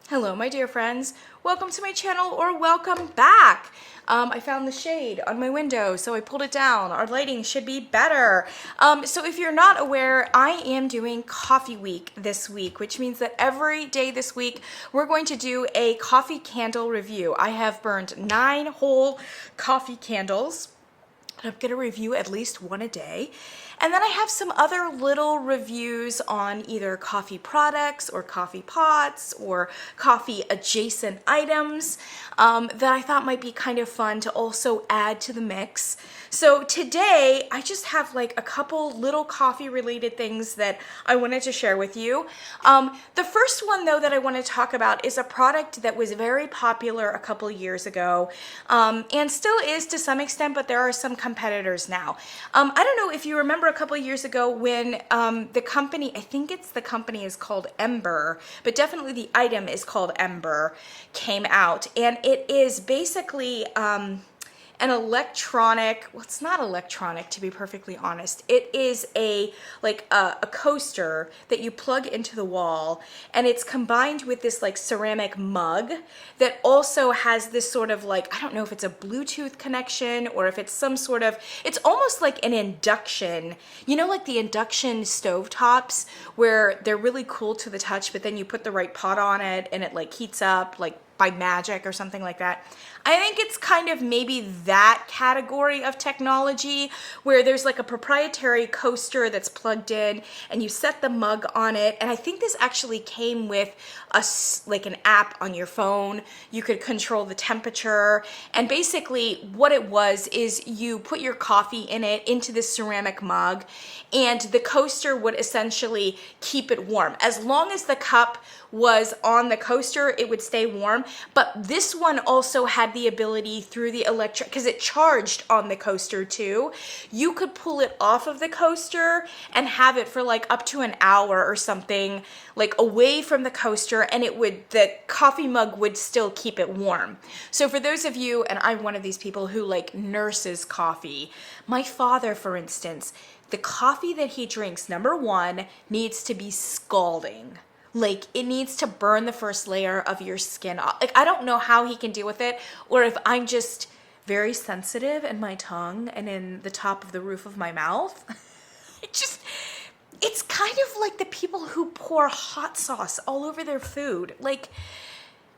Hello, my dear friends. Welcome to my channel, or welcome back. I found the shade on my window, so I pulled it down. Our lighting should be better. So if you're not aware, I am doing coffee week this week, which means that every day this week, we're going to do a coffee candle review. I have burned 9 whole coffee candles. I'm going to review at least one a day. And then I have some other little reviews on either coffee products or coffee pots or coffee adjacent items that I thought might be kind of fun to also add to the mix. So today I just have like a couple little coffee related things that I wanted to share with you. The first one though that I want to talk about is a product that was very popular a couple years ago and still is to some extent, but there are some competitors now. I don't know if you remember a couple years ago when the company, I think it's the company is called Ember, but definitely the item is called Ember, came out, and it is basically an electronic, well, it's not electronic to be perfectly honest. It is a coaster that you plug into the wall, and it's combined with this like ceramic mug that also has this sort of like, I don't know if it's a Bluetooth connection or if it's some sort of, it's almost like an induction, you know, like the induction stovetops where they're really cool to the touch, but then you put the right pot on it and it like heats up like by magic or something like that. I think it's kind of maybe that category of technology where there's like a proprietary coaster that's plugged in and you set the mug on it. And I think this actually came with like an app on your phone. You could control the temperature. And basically what it was is you put your coffee in it into this ceramic mug, and the coaster would essentially keep it warm. As long as the cup was on the coaster, it would stay warm. But this one also had the ability through the electric, because it charged on the coaster too, you could pull it off of the coaster and have it for like up to an hour or something, like away from the coaster, and the coffee mug would still keep it warm. So for those of you, and I'm one of these people who like nurses coffee, my father, for instance, the coffee that he drinks, number one, needs to be scalding. Like, it needs to burn the first layer of your skin off. Like, I don't know how he can deal with it, or if I'm just very sensitive in my tongue and in the top of the roof of my mouth. It's kind of like the people who pour hot sauce all over their food. Like,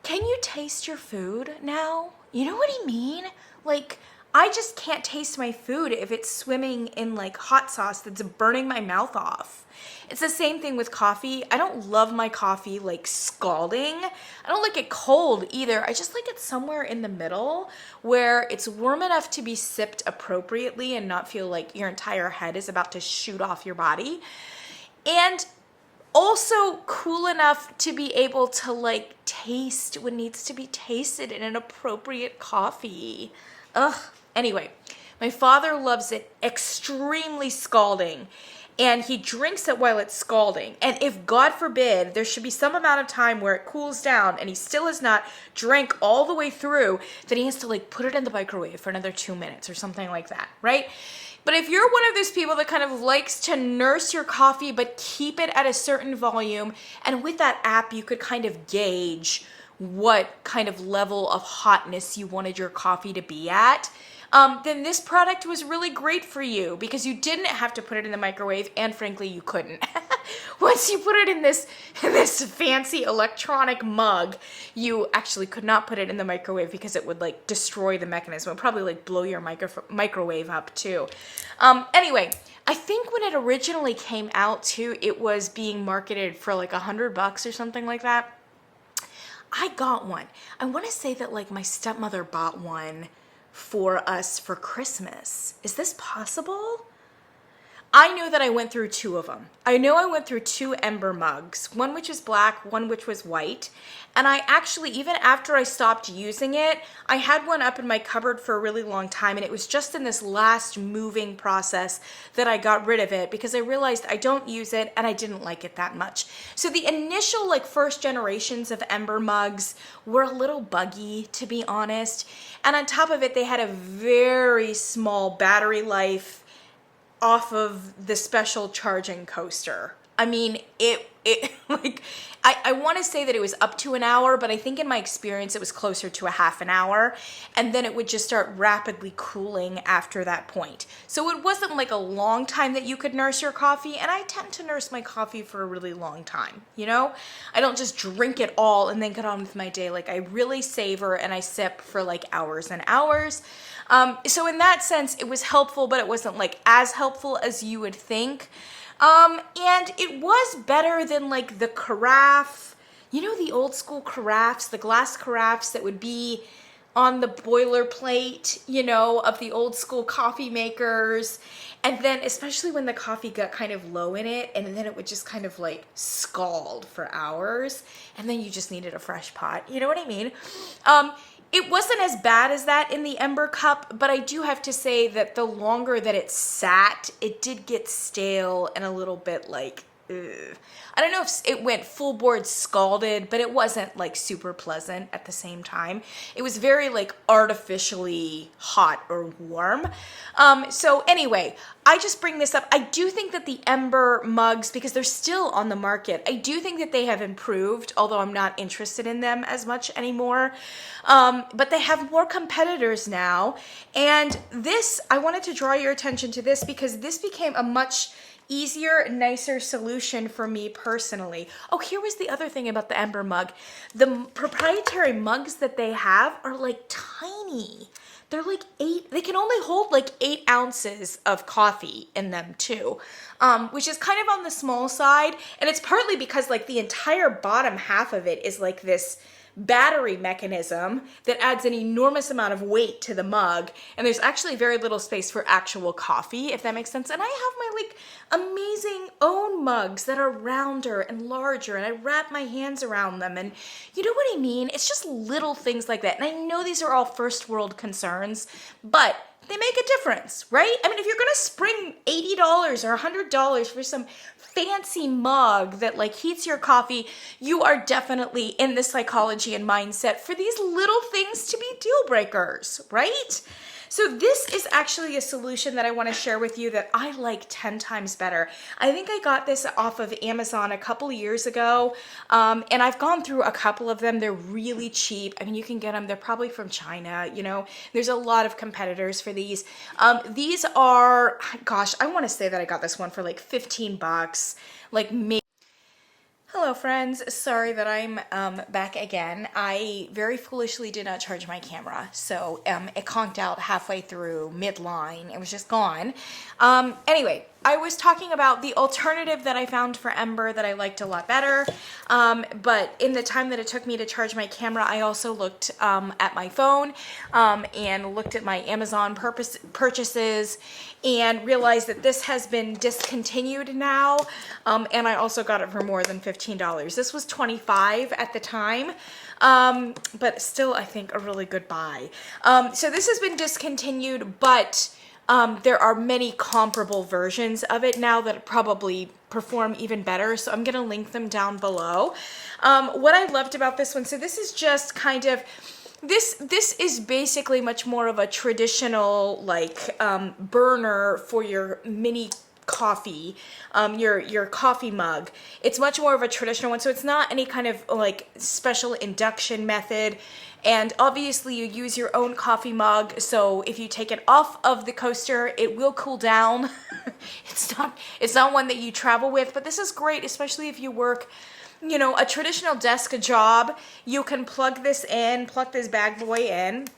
can you taste your food now? You know what I mean? Like, I just can't taste my food if it's swimming in like hot sauce that's burning my mouth off. It's the same thing with coffee. I don't love my coffee like scalding. I don't like it cold either. I just like it somewhere in the middle where it's warm enough to be sipped appropriately and not feel like your entire head is about to shoot off your body. And also cool enough to be able to like taste what needs to be tasted in an appropriate coffee. Ugh. Anyway, my father loves it extremely scalding, and he drinks it while it's scalding. And if, God forbid, there should be some amount of time where it cools down and he still has not drank all the way through, then he has to like put it in the microwave for another 2 minutes or something like that, right? But if you're one of those people that kind of likes to nurse your coffee but keep it at a certain volume, and with that app you could kind of gauge what kind of level of hotness you wanted your coffee to be at, then this product was really great for you because you didn't have to put it in the microwave, and frankly, you couldn't. Once you put it in this fancy electronic mug, you actually could not put it in the microwave because it would like destroy the mechanism. It would probably like blow your microwave up too. Anyway, I think when it originally came out too, it was being marketed for like $100 or something like that. I got one. I want to say that like my stepmother bought one for us for Christmas. Is this possible? I know that I went through 2 of them. I know I went through 2 Ember mugs, one which was black, one which was white. And I actually, even after I stopped using it, I had one up in my cupboard for a really long time, and it was just in this last moving process that I got rid of it because I realized I don't use it and I didn't like it that much. So the initial like first generations of Ember mugs were a little buggy, to be honest. And on top of it, they had a very small battery life off of the special charging coaster. I mean, it it like, I want to say that it was up to an hour, but I think in my experience it was closer to a half an hour, and then it would just start rapidly cooling after that point. So it wasn't like a long time that you could nurse your coffee, and I tend to nurse my coffee for a really long time, you know? I don't just drink it all and then get on with my day. Like, I really savor and I sip for like hours and hours. So in that sense, it was helpful, but it wasn't like as helpful as you would think. And it was better than like the carafe, you know, the old school carafes, the glass carafes that would be on the boilerplate, you know, of the old school coffee makers. And then especially when the coffee got kind of low in it, and then it would just kind of like scald for hours, and then you just needed a fresh pot. You know what I mean? It wasn't as bad as that in the Ember cup, but I do have to say that the longer that it sat, it did get stale and a little bit like, ugh. I don't know if it went full board scalded, but it wasn't like super pleasant at the same time. It was very like artificially hot or warm. So anyway, I just bring this up. I do think that the Ember mugs, because they're still on the market, I do think that they have improved, although I'm not interested in them as much anymore. But they have more competitors now. And this, I wanted to draw your attention to this because this became a much easier, nicer solution for me personally. Oh, here was the other thing about the Ember mug. The proprietary mugs that they have are like tiny. They're like they can only hold like 8 ounces of coffee in them too, which is kind of on the small side. And it's partly because like the entire bottom half of it is like this battery mechanism that adds an enormous amount of weight to the mug, and there's actually very little space for actual coffee, if that makes sense. And I have my like amazing own mugs that are rounder and larger, and I wrap my hands around them, and you know what I mean? It's just little things like that. And I know these are all first world concerns, but they make a difference, right? I mean, if you're gonna spring $80 or $100 for some fancy mug that like heats your coffee, you are definitely in the psychology and mindset for these little things to be deal breakers, right? So this is actually a solution that I want to share with you that I like 10 times better. I think I got this off of Amazon a couple years ago, and I've gone through a couple of them. They're really cheap. I mean, you can get them. They're probably from China, you know. There's a lot of competitors for these. These are, gosh, I want to say that I got this one for like 15 bucks, like maybe. Hello friends, sorry that I'm back again. I very foolishly did not charge my camera, so it conked out halfway through midline. It was just gone. Anyway, I was talking about the alternative that I found for Ember that I liked a lot better, but in the time that it took me to charge my camera, I also looked at my phone and looked at my Amazon purchases and realized that this has been discontinued now, and I also got it for more than $15. This was $25 at the time, but still I think a really good buy. So this has been discontinued, but there are many comparable versions of it now that probably perform even better, so I'm gonna link them down below. What I loved about this one, so this is just kind of, this is basically much more of a traditional like burner for your mini coffee, your coffee mug. It's much more of a traditional one, so it's not any kind of like special induction method. And obviously you use your own coffee mug, so if you take it off of the coaster, it will cool down. It's not one that you travel with, but this is great, especially if you work, you know, a traditional desk job. You can plug this bad boy in.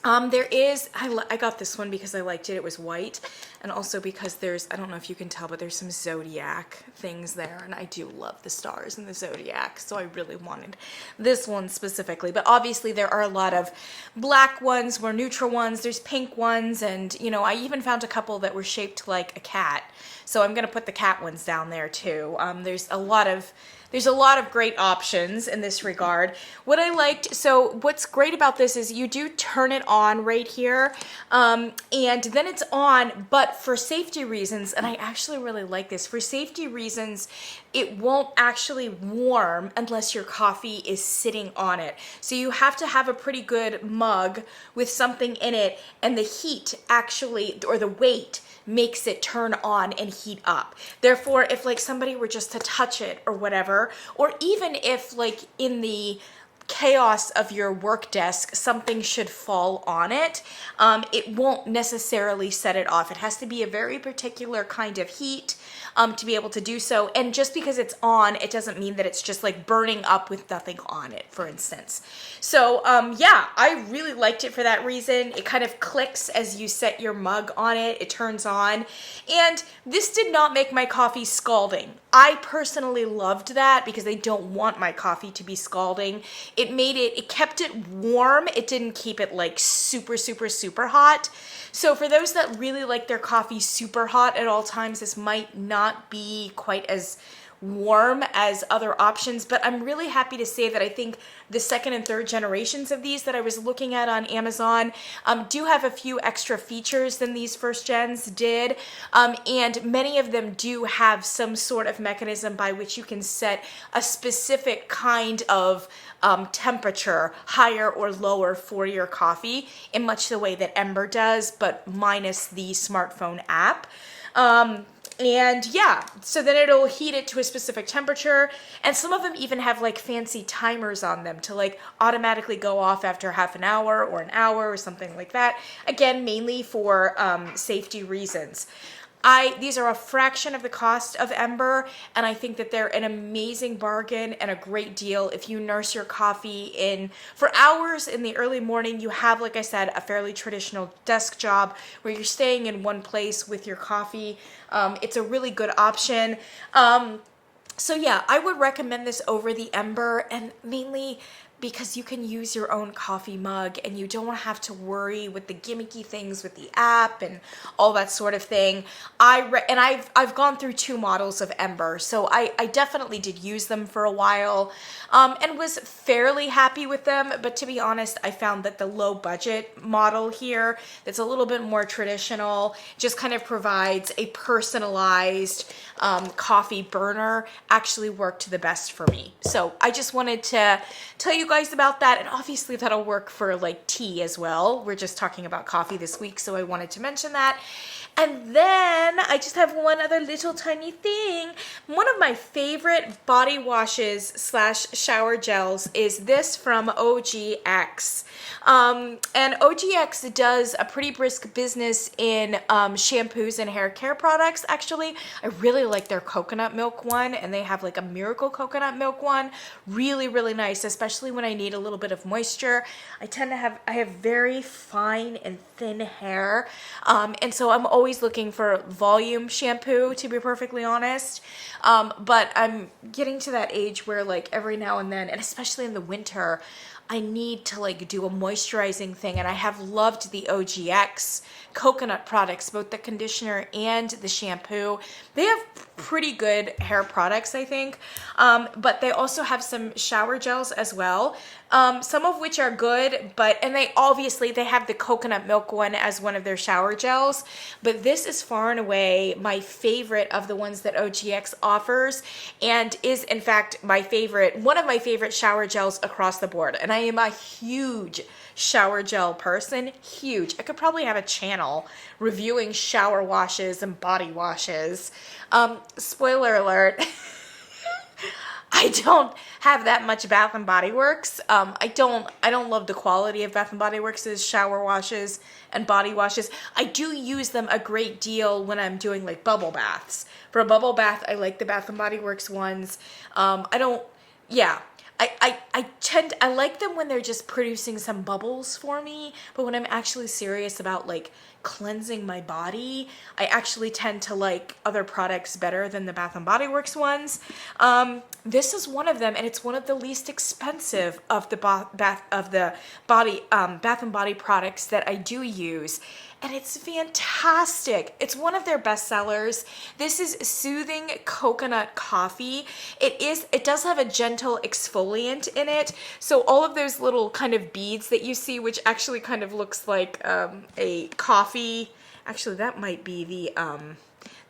There is, I got this one because I liked it. It was white, and also because there's, I don't know if you can tell, but there's some zodiac things there, and I do love the stars in the zodiac, so I really wanted this one specifically. But obviously there are a lot of black ones, more neutral ones, there's pink ones, and you know, I even found a couple that were shaped like a cat, so I'm gonna put the cat ones down there too. There's a lot of great options in this regard. What I liked, so what's great about this is you do turn it on right here, and then it's on, but for safety reasons, and I actually really like this, for safety reasons, it won't actually warm unless your coffee is sitting on it. So you have to have a pretty good mug with something in it, and the heat actually, or the weight, makes it turn on and heat up. Therefore, if like somebody were just to touch it or whatever, or even if like in the chaos of your work desk something should fall on it, it won't necessarily set it off. It has to be a very particular kind of heat to be able to do so. And just because it's on, it doesn't mean that it's just like burning up with nothing on it, for instance. So yeah, I really liked it for that reason. It kind of clicks as you set your mug on it. It turns on. And this did not make my coffee scalding. I personally loved that because I don't want my coffee to be scalding. It kept it warm. It didn't keep it like super, super, super hot. So for those that really like their coffee super hot at all times, this might not be quite as warm as other options, but I'm really happy to say that I think the second and third generations of these that I was looking at on Amazon do have a few extra features than these first gens did, and many of them do have some sort of mechanism by which you can set a specific kind of temperature, higher or lower, for your coffee in much the way that Ember does, but minus the smartphone app. And yeah, so then it'll heat it to a specific temperature. And some of them even have like fancy timers on them to like automatically go off after half an hour or an hour or something like that. Again, mainly for safety reasons. These are a fraction of the cost of Ember, and I think that they're an amazing bargain and a great deal if you nurse your coffee in for hours in the early morning. You have, like I said, a fairly traditional desk job where you're staying in one place with your coffee. It's a really good option. So yeah, I would recommend this over the Ember, and mainly because you can use your own coffee mug and you don't have to worry with the gimmicky things with the app and all that sort of thing. I've gone through 2 models of Ember, so I definitely did use them for a while and was fairly happy with them. But to be honest, I found that the low budget model here, that's a little bit more traditional, just kind of provides a personalized coffee burner, actually worked the best for me. So I just wanted to tell you guys about that, and obviously that'll work for like tea as well. We're just talking about coffee this week, so I wanted to mention that. And then I just have one other little tiny thing. One of my favorite body washes slash shower gels is this from OGX. And OGX does a pretty brisk business in shampoos and hair care products, actually. I really like their coconut milk one, and they have like a miracle coconut milk one. Really, really nice, especially when I need a little bit of moisture. I have very fine and thin hair, and so I'm always looking for volume shampoo, to be perfectly honest. But I'm getting to that age where like every now and then, and especially in the winter, I need to like do a moisturizing thing, and I have loved the OGX coconut products, both the conditioner and the shampoo. They have pretty good hair products, I think, but they also have some shower gels as well, some of which are good, and they have the coconut milk one as one of their shower gels, but this is far and away my favorite of the ones that OGX offers, and is in fact one of my favorite shower gels across the board. And I am a huge shower gel person, huge. I could probably have a channel reviewing shower washes and body washes. Spoiler alert, I don't have that much Bath and Body Works. I don't love the quality of Bath and Body Works' shower washes and body washes. I do use them a great deal when I'm doing like bubble baths. For a bubble bath, I like the Bath and Body Works ones. I like them when they're just producing some bubbles for me, but when I'm actually serious about like cleansing my body, I actually tend to like other products better than the Bath and Body Works ones. This is one of them, and it's one of the least expensive of the Bath and Body products that I do use. And it's fantastic. It's one of their best sellers. This is Soothing Coconut Coffee. It does have a gentle exfoliant in it. So all of those little kind of beads that you see, which actually kind of looks like a coffee. Actually, that might be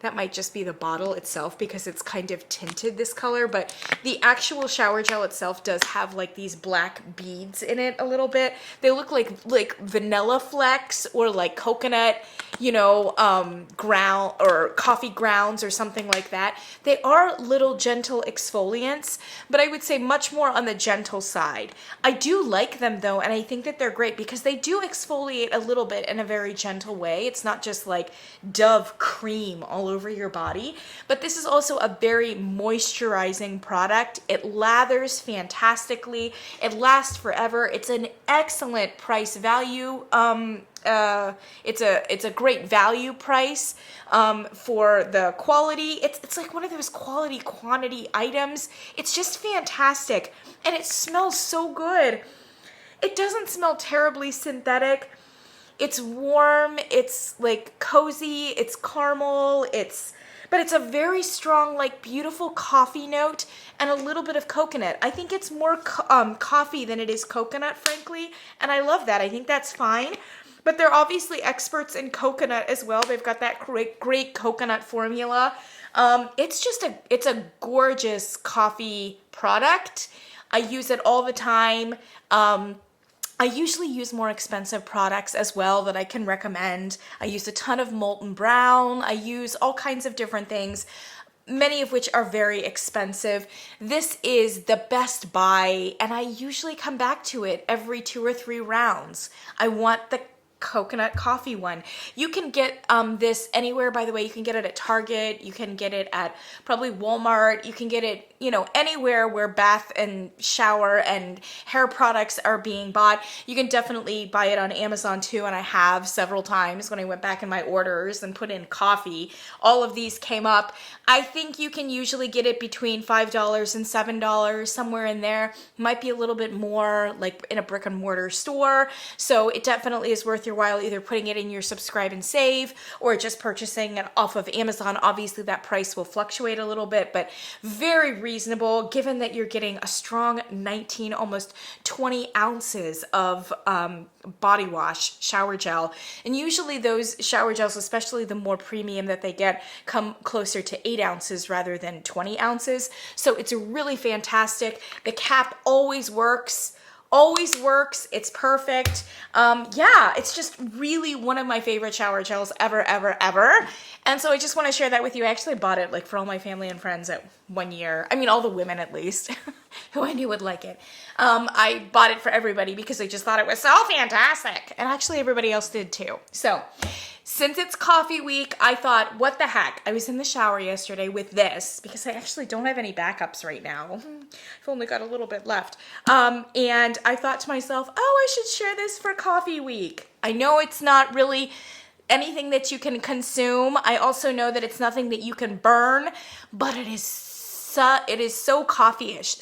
That might just be the bottle itself because it's kind of tinted this color, but the actual shower gel itself does have like these black beads in it a little bit. They look like vanilla flecks or like coconut, you know, ground or coffee grounds or something like that. They are little gentle exfoliants, but I would say much more on the gentle side. I do like them though, and I think that they're great because they do exfoliate a little bit in a very gentle way. It's not just like Dove cream all over your body, but this is also a very moisturizing product. It lathers fantastically. It lasts forever. It's an excellent price value. It's a great value price for the quality. It's like one of those quality quantity items. It's just fantastic, and it smells so good. It doesn't smell terribly synthetic. It's warm, it's like cozy, it's caramel, but it's a very strong, like beautiful coffee note and a little bit of coconut. I think it's more coffee than it is coconut, frankly, and I love that. I think that's fine. But they're obviously experts in coconut as well. They've got that great coconut formula. It's a gorgeous coffee product. I use it all the time. I usually use more expensive products as well that I can recommend. I use a ton of Molten Brown. I use all kinds of different things, many of which are very expensive. This is the best buy, and I usually come back to it every 2 or 3 rounds. I want the coconut coffee one. You can get this anywhere, by the way. You can get it at Target. You can get it at probably Walmart. You can get it, you know, anywhere where bath and shower and hair products are being bought. You can definitely buy it on Amazon too, and I have several times when I went back in my orders and put in coffee. All of these came up. I think you can usually get it between $5 and $7, somewhere in there. Might be a little bit more like in a brick and mortar store. So it definitely is worth your while either putting it in your subscribe and save or just purchasing it off of Amazon. Obviously that price will fluctuate a little bit, but very reasonable given that you're getting a strong 19, almost 20 ounces of body wash, shower gel. And usually those shower gels, especially the more premium that they get, come closer to 8 ounces rather than 20 ounces. So it's really fantastic. The cap always works. It's perfect. Yeah, it's just really one of my favorite shower gels ever. And so I just want to share that with you. I actually bought it like for all my family and friends at 1 year. I mean, all the women at least who I knew would like it. I bought it for everybody because I just thought it was so fantastic. And actually everybody else did too. So since it's coffee week, I thought, what the heck? I was in the shower yesterday with this because I actually don't have any backups right now. I've only got a little bit left. And I thought to myself, oh, I should share this for coffee week. I know it's not really anything that you can consume. I also know that it's nothing that you can burn, but it is so coffee-ish,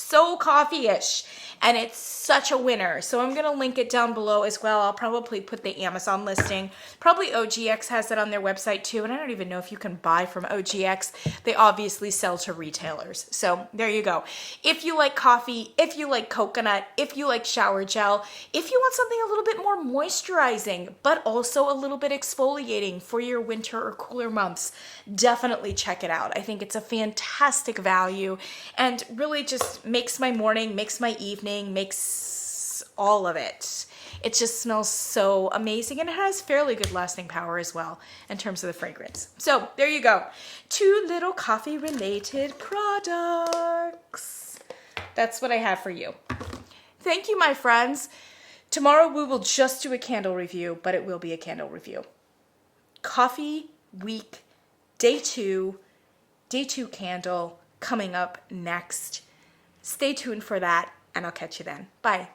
and it's such a winner. So I'm gonna link it down below as well. I'll probably put the Amazon listing. Probably OGX has it on their website too, and I don't even know if you can buy from OGX. They obviously sell to retailers. So there you go. If you like coffee, if you like coconut, if you like shower gel, if you want something a little bit more moisturizing, but also a little bit exfoliating for your winter or cooler months, definitely check it out. I think it's a fantastic value and really just makes my morning, makes my evening, makes all of it. It just smells so amazing, and it has fairly good lasting power as well in terms of the fragrance. So there you go. 2 little coffee related products. That's what I have for you. Thank you, my friends. Tomorrow we will just do a candle review, but it will be a candle review. Coffee week, day 2 candle coming up next. Stay tuned for that, and I'll catch you then. Bye.